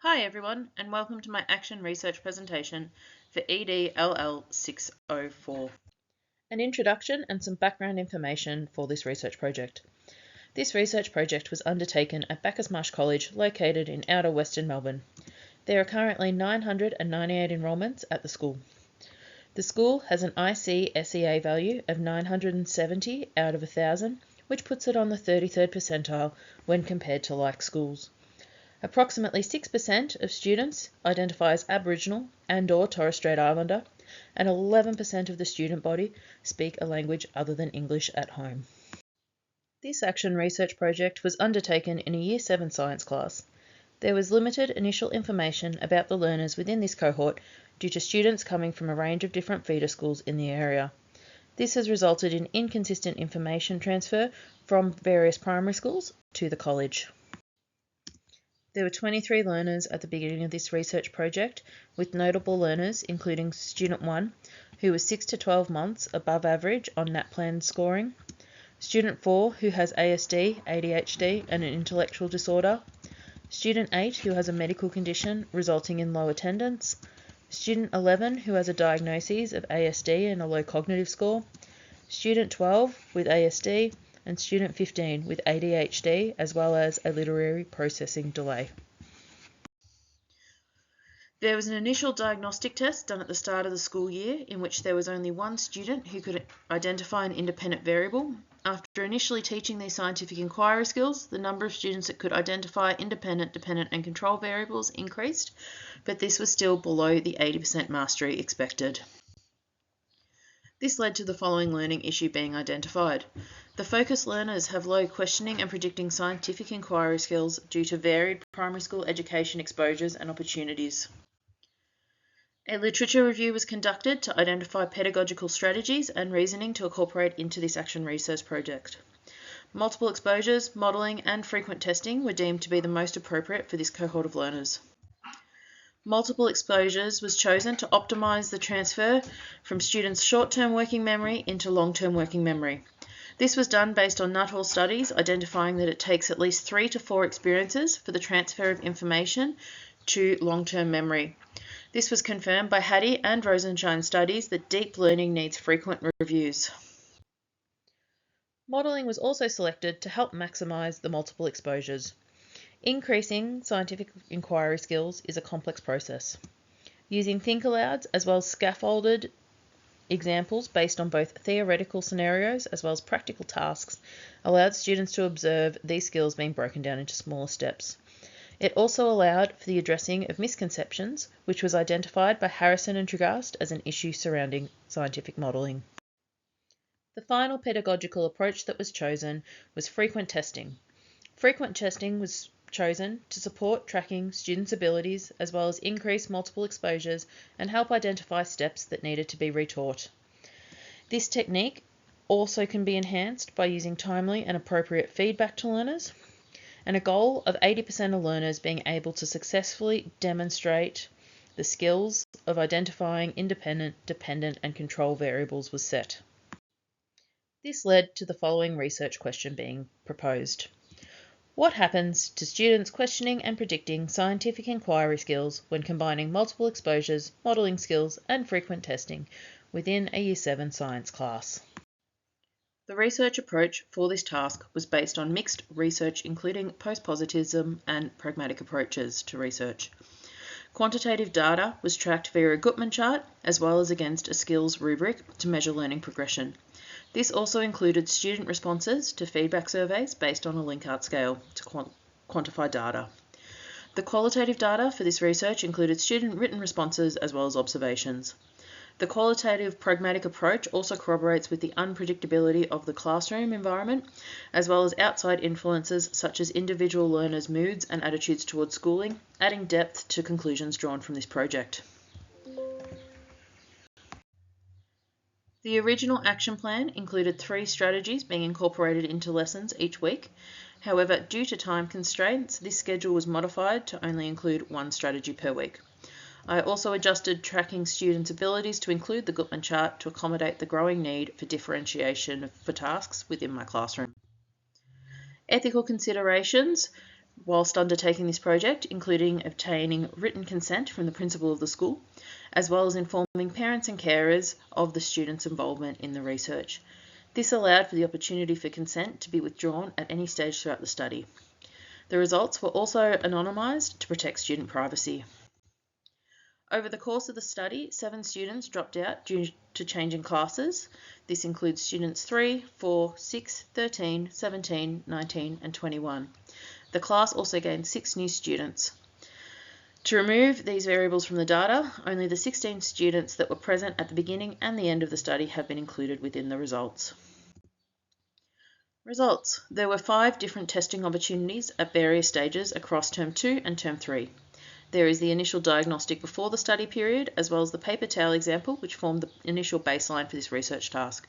Hi everyone, and welcome to my action research presentation for EDLL604. An introduction and some background information for this research project. This research project was undertaken at Bacchus Marsh College, located in outer Western Melbourne. There are currently 998 enrolments at the school. The school has an IC-SEA value of 970 out of 1,000, which puts it on the 33rd percentile when compared to like schools. Approximately 6% of students identify as Aboriginal and/or Torres Strait Islander, and 11% of the student body speak a language other than English at home. This action research project was undertaken in a Year 7 science class. There was limited initial information about the learners within this cohort due to students coming from a range of different feeder schools in the area. This has resulted in inconsistent information transfer from various primary schools to the college. There were 23 learners at the beginning of this research project, with notable learners including Student 1, who was 6 to 12 months above average on NAPLAN scoring, Student 4, who has ASD, ADHD and an intellectual disorder, Student 8, who has a medical condition resulting in low attendance, Student 11, who has a diagnosis of ASD and a low cognitive score, Student 12 with ASD, and Student 15 with ADHD, as well as a literary processing delay. There was an initial diagnostic test done at the start of the school year in which there was only one student who could identify an independent variable. After initially teaching these scientific inquiry skills, the number of students that could identify independent, dependent and control variables increased, but this was still below the 80% mastery expected. This led to the following learning issue being identified. The focus learners have low questioning and predicting scientific inquiry skills due to varied primary school education exposures and opportunities. A literature review was conducted to identify pedagogical strategies and reasoning to incorporate into this action research project. Multiple exposures, modelling and frequent testing were deemed to be the most appropriate for this cohort of learners. Multiple exposures was chosen to optimise the transfer from students' short-term working memory into long-term working memory. This was done based on Nuttall studies identifying that it takes at least 3 to 4 experiences for the transfer of information to long-term memory. This was confirmed by Hattie and Rosenshine studies that deep learning needs frequent reviews. Modelling was also selected to help maximise the multiple exposures. Increasing scientific inquiry skills is a complex process. Using think alouds as well as scaffolded examples based on both theoretical scenarios as well as practical tasks allowed students to observe these skills being broken down into smaller steps. It also allowed for the addressing of misconceptions, which was identified by Harrison and Tregast as an issue surrounding scientific modelling. The final pedagogical approach that was chosen was frequent testing. Frequent testing was chosen to support tracking students' abilities as well as increase multiple exposures and help identify steps that needed to be retaught. This technique also can be enhanced by using timely and appropriate feedback to learners, and a goal of 80% of learners being able to successfully demonstrate the skills of identifying independent, dependent and control variables was set. This led to the following research question being proposed. What happens to students questioning and predicting scientific inquiry skills when combining multiple exposures, modelling skills and frequent testing within a Year 7 science class? The research approach for this task was based on mixed research including post-positivism and pragmatic approaches to research. Quantitative data was tracked via a Gutmann chart as well as against a skills rubric to measure learning progression. This also included student responses to feedback surveys based on a Likert scale to quantify data. The qualitative data for this research included student written responses as well as observations. The qualitative pragmatic approach also corroborates with the unpredictability of the classroom environment, as well as outside influences such as individual learners' moods and attitudes towards schooling, adding depth to conclusions drawn from this project. The original action plan included 3 strategies being incorporated into lessons each week. However, due to time constraints, this schedule was modified to only include 1 strategy per week. I also adjusted tracking students' abilities to include the Gutmann chart to accommodate the growing need for differentiation for tasks within my classroom. Ethical considerations whilst undertaking this project, including obtaining written consent from the principal of the school, as well as informing parents and carers of the students' involvement in the research. This allowed for the opportunity for consent to be withdrawn at any stage throughout the study. The results were also anonymised to protect student privacy. Over the course of the study, 7 students dropped out due to changing classes. This includes students 3, 4, 6, 13, 17, 19 and 21. The class also gained 6 new students. To remove these variables from the data, only the 16 students that were present at the beginning and the end of the study have been included within the results. Results. There were 5 different testing opportunities at various stages across Term 2 and Term 3. There is the initial diagnostic before the study period, as well as the paper towel example, which formed the initial baseline for this research task.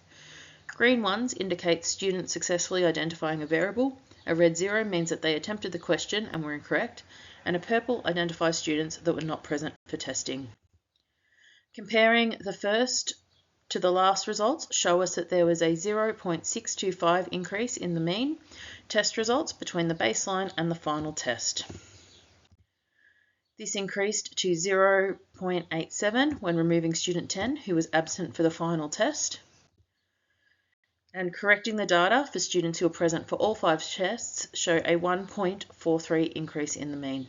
Green ones indicate students successfully identifying a variable, a red 0 means that they attempted the question and were incorrect, and a purple identifies students that were not present for testing. Comparing the first to the last results show us that there was a 0.625 increase in the mean test results between the baseline and the final test. This increased to 0.87 when removing student 10, who was absent for the final test. And correcting the data for students who were present for all 5 tests show a 1.43 increase in the mean.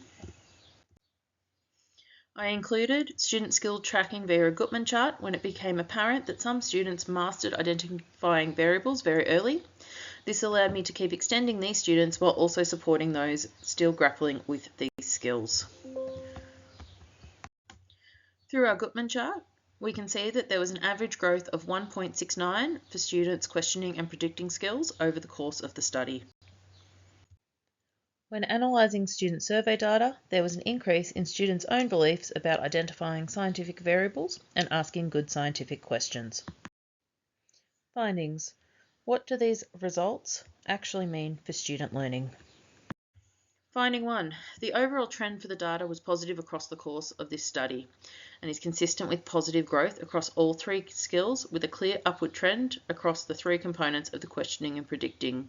I included student skill tracking via a Gutmann chart when it became apparent that some students mastered identifying variables very early. This allowed me to keep extending these students while also supporting those still grappling with these skills. Through our Gutmann chart, we can see that there was an average growth of 1.69 for students' questioning and predicting skills over the course of the study. When analysing student survey data, there was an increase in students' own beliefs about identifying scientific variables and asking good scientific questions. Findings. What do these results actually mean for student learning? Finding 1. The overall trend for the data was positive across the course of this study and is consistent with positive growth across all 3 skills, with a clear upward trend across the 3 components of the questioning and predicting.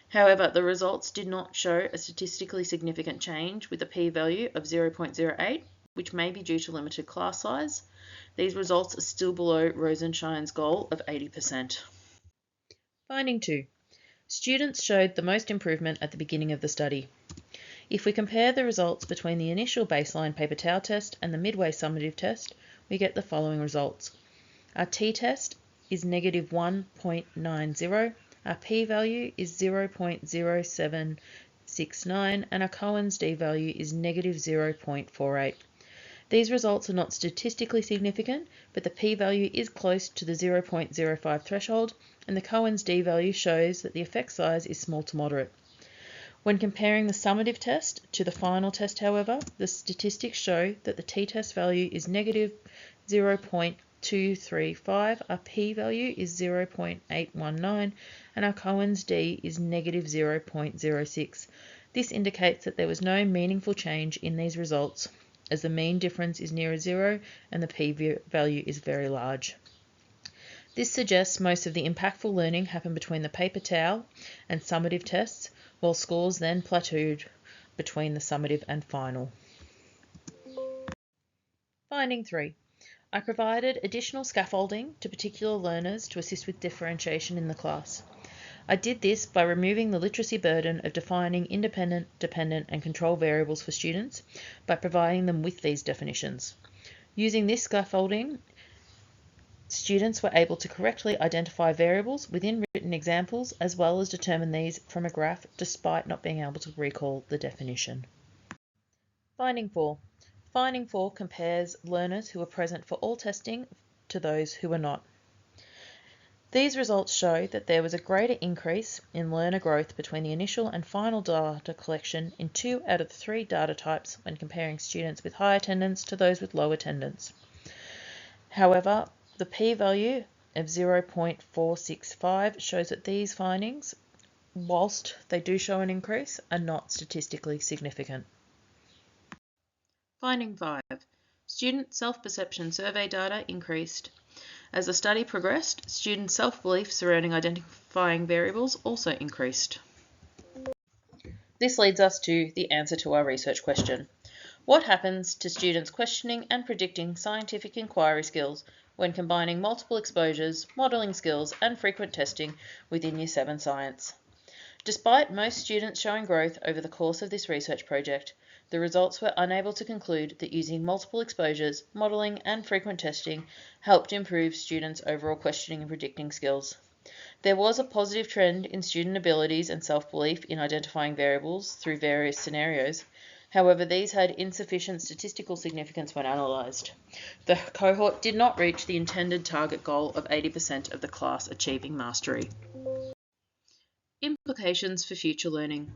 However, the results did not show a statistically significant change with a p-value of 0.08, which may be due to limited class size. These results are still below Rosenshine's goal of 80%. Finding 2. Students showed the most improvement at the beginning of the study. If we compare the results between the initial baseline paper towel test and the midway summative test, we get the following results. Our t-test is negative 1.90. Our p-value is 0.0769 and our Cohen's d-value is negative 0.48. These results are not statistically significant, but the p-value is close to the 0.05 threshold, and the Cohen's d-value shows that the effect size is small to moderate. When comparing the summative test to the final test, however, the statistics show that the t-test value is negative 0.235, our p-value is 0.819, and our Cohen's d is negative 0.06. This indicates that there was no meaningful change in these results, as the mean difference is nearer 0 and the p-value is very large. This suggests most of the impactful learning happened between the paper towel and summative tests, while scores then plateaued between the summative and final. Finding 3. I provided additional scaffolding to particular learners to assist with differentiation in the class. I did this by removing the literacy burden of defining independent, dependent, and control variables for students by providing them with these definitions. Using this scaffolding, students were able to correctly identify variables within written examples as well as determine these from a graph despite not being able to recall the definition. Finding 4. Finding 4 compares learners who were present for all testing to those who were not. These results show that there was a greater increase in learner growth between the initial and final data collection in 2 out of the 3 data types when comparing students with high attendance to those with low attendance. However, the p-value of 0.465 shows that these findings, whilst they do show an increase, are not statistically significant. Finding 5. Student self-perception survey data increased. As the study progressed, students' self-belief surrounding identifying variables also increased. This leads us to the answer to our research question. What happens to students' questioning and predicting scientific inquiry skills when combining multiple exposures, modelling skills, and frequent testing within Year 7 Science? Despite most students showing growth over the course of this research project, the results were unable to conclude that using multiple exposures, modelling, and frequent testing helped improve students' overall questioning and predicting skills. There was a positive trend in student abilities and self-belief in identifying variables through various scenarios. However, these had insufficient statistical significance when analysed. The cohort did not reach the intended target goal of 80% of the class achieving mastery. Implications for future learning.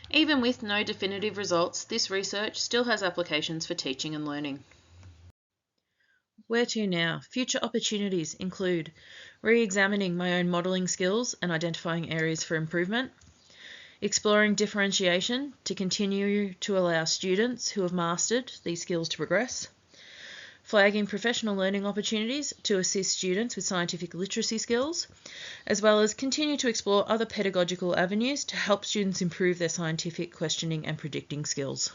Even with no definitive results, this research still has applications for teaching and learning. Where to now? Future opportunities include re-examining my own modelling skills and identifying areas for improvement, exploring differentiation to continue to allow students who have mastered these skills to progress, flagging professional learning opportunities to assist students with scientific literacy skills, as well as continue to explore other pedagogical avenues to help students improve their scientific questioning and predicting skills.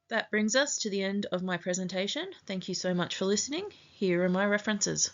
That brings us to the end of my presentation. Thank you so much for listening. Here are my references.